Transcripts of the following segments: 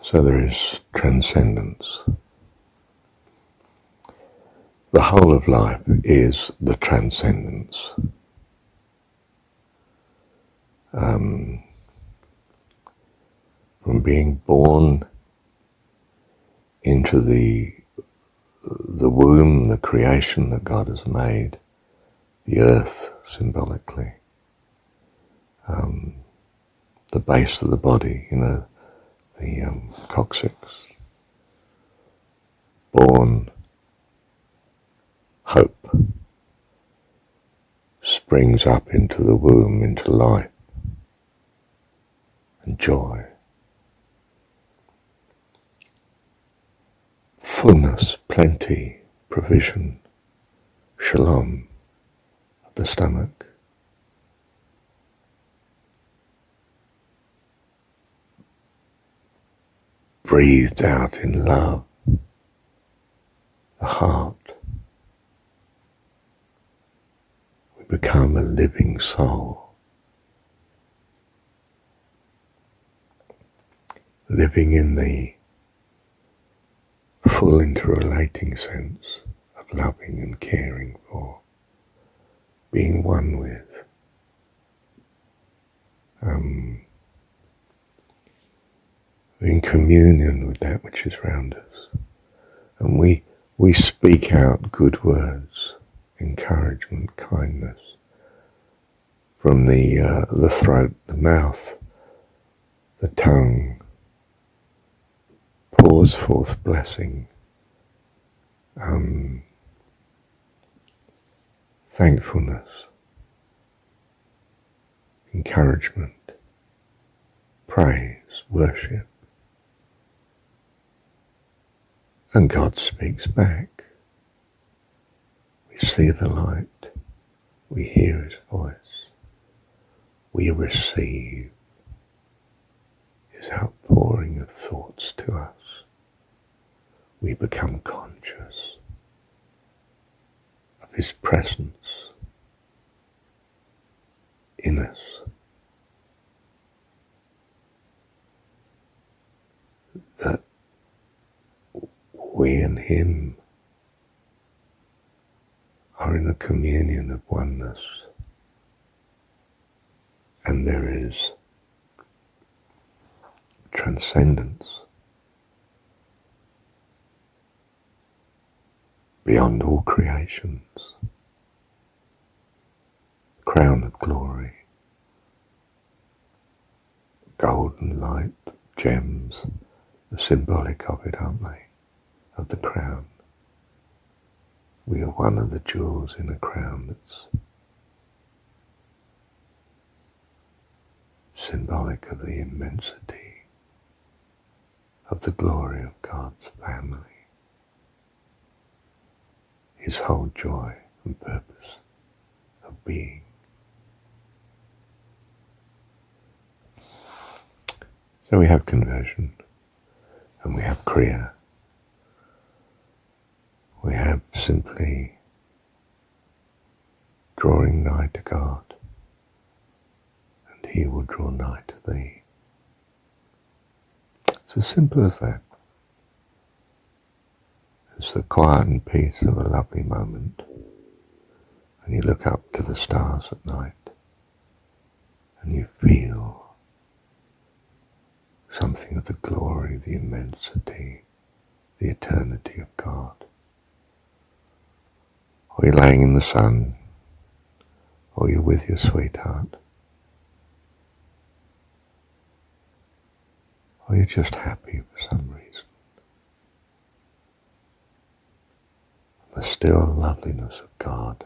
So there is transcendence. The whole of life is the transcendence. From being born into the womb, the creation that God has made, the earth symbolically, the base of the body, the coccyx, born, hope, springs up into the womb, into life and joy, fullness, plenty, provision, shalom of the stomach, breathed out in love, the heart. We become a living soul, living in the full interrelating sense of loving and caring for, being one with, in communion with that which is around us. And we speak out good words, encouragement, kindness, from the throat, the mouth, the tongue, pours forth blessing, thankfulness, encouragement, praise, worship. And God speaks back. We see the light, we hear his voice, we receive his outpouring of thoughts to us. We become conscious of his presence in us. That we and him are in a communion of oneness, and there is transcendence beyond all creations, crown of glory, golden light, gems, the symbolic of it, aren't they? Of the crown. We are one of the jewels in a crown that's symbolic of the immensity of the glory of God's family, his whole joy and purpose of being. So we have conversion, and we have Kriya. We have simply drawing nigh to God, and he will draw nigh to thee. It's as simple as that. It's the quiet and peace of a lovely moment, and you look up to the stars at night, and you feel something of the glory, the immensity, the eternity of God. Or you're laying in the sun, or you're with your sweetheart, or you're just happy for some reason. The still loveliness of God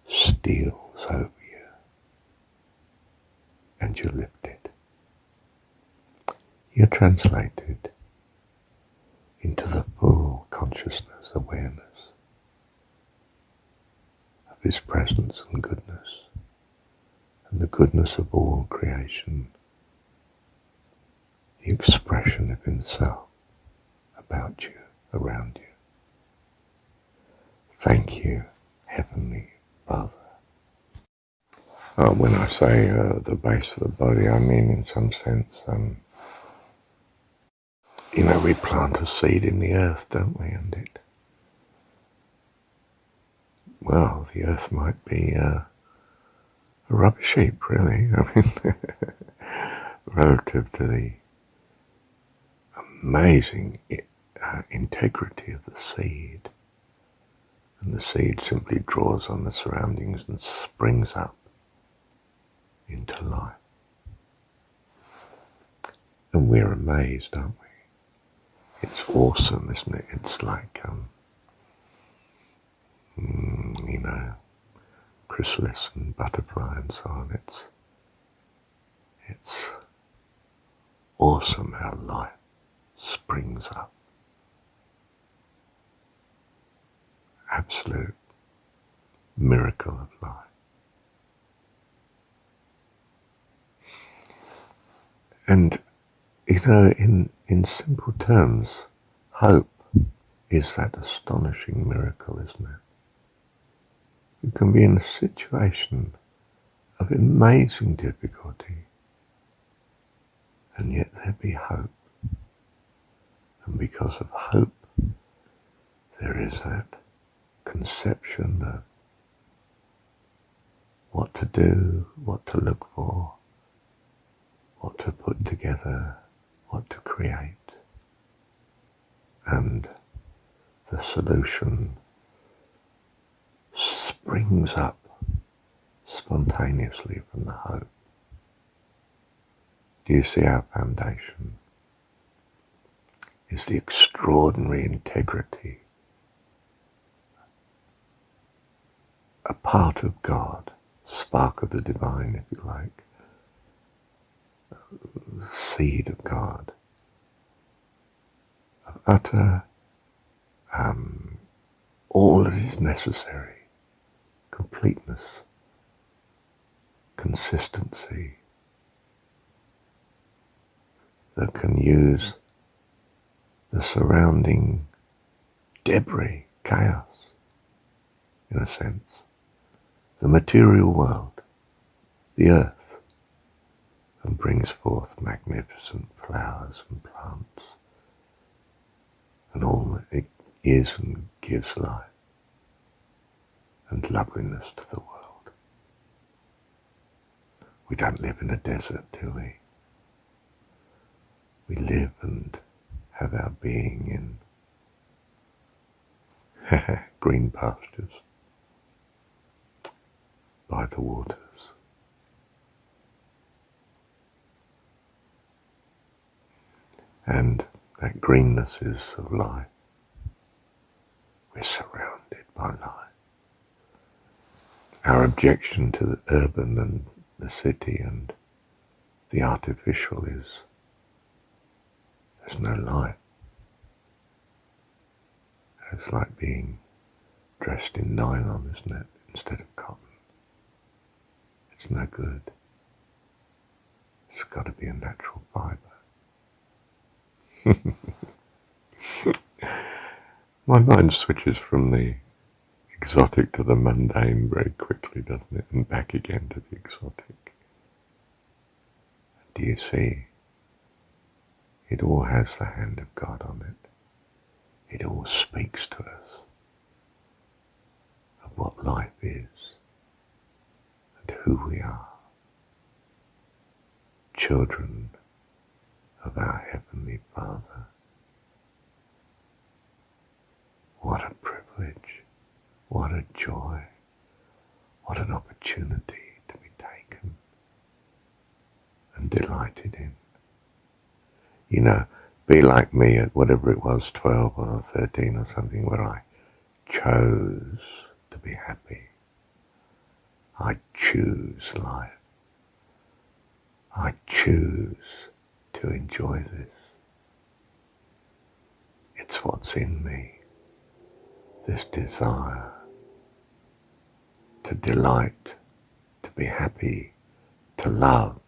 steals over you, and you're lifted. You're translated into the full consciousness, awareness of his presence and goodness, and the goodness of all creation, the expression of himself about you, around you. Thank you, Heavenly Father. When I say the base of the body, I mean in some sense We plant a seed in the earth, don't we? And the earth might be a rubbish heap, really. I mean, relative to the amazing integrity of the seed. And the seed simply draws on the surroundings and springs up into life. And we're amazed, aren't we? It's awesome, isn't it? It's like, chrysalis and butterfly and so on. It's awesome how life springs up. Absolute miracle of life. And, in simple terms, hope is that astonishing miracle, isn't it? You can be in a situation of amazing difficulty, and yet there be hope. And because of hope, there is that conception of what to do, what to look for, what to put together, what to create. And the solution springs up spontaneously from the hope. Do you see our foundation is the extraordinary integrity, a part of God, spark of the divine, if you like, the seed of God, of utter all that is necessary, completeness, consistency, that can use the surrounding debris, chaos, in a sense, the material world, the earth, and brings forth magnificent flowers and plants and all that it is and gives life and loveliness to the world. We don't live in a desert, do we? We live and have our being in green pastures by the waters. And that greenness is of life. We're surrounded by life. Our objection to the urban and the city and the artificial is there's no life. It's like being dressed in nylon, isn't it, instead of cotton. It's no good. It's got to be a natural fibre. My mind switches from the exotic to the mundane very quickly, doesn't it? And back again to the exotic. Do you see? It all has the hand of God on it. It all speaks to us of what life is and who we are. Children of our Heavenly Father. What a privilege, what a joy, what an opportunity to be taken and delighted in. Be like me at whatever it was, 12 or 13 or something, where I chose to be happy. I choose life. I choose to enjoy this. It's what's in me, this desire to delight, to be happy, to love,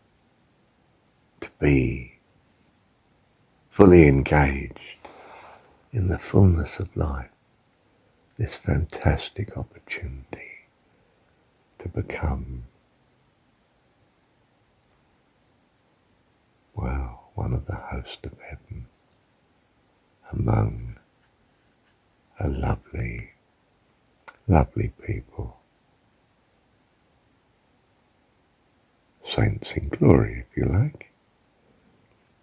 to be fully engaged in the fullness of life, this fantastic opportunity to become, one of the host of heaven, among a lovely, lovely people. Saints in glory, if you like.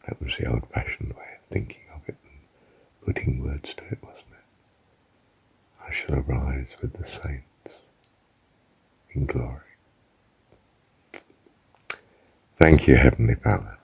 That was the old-fashioned way of thinking of it and putting words to it, wasn't it? I shall arise with the saints in glory. Thank you, Heavenly Father.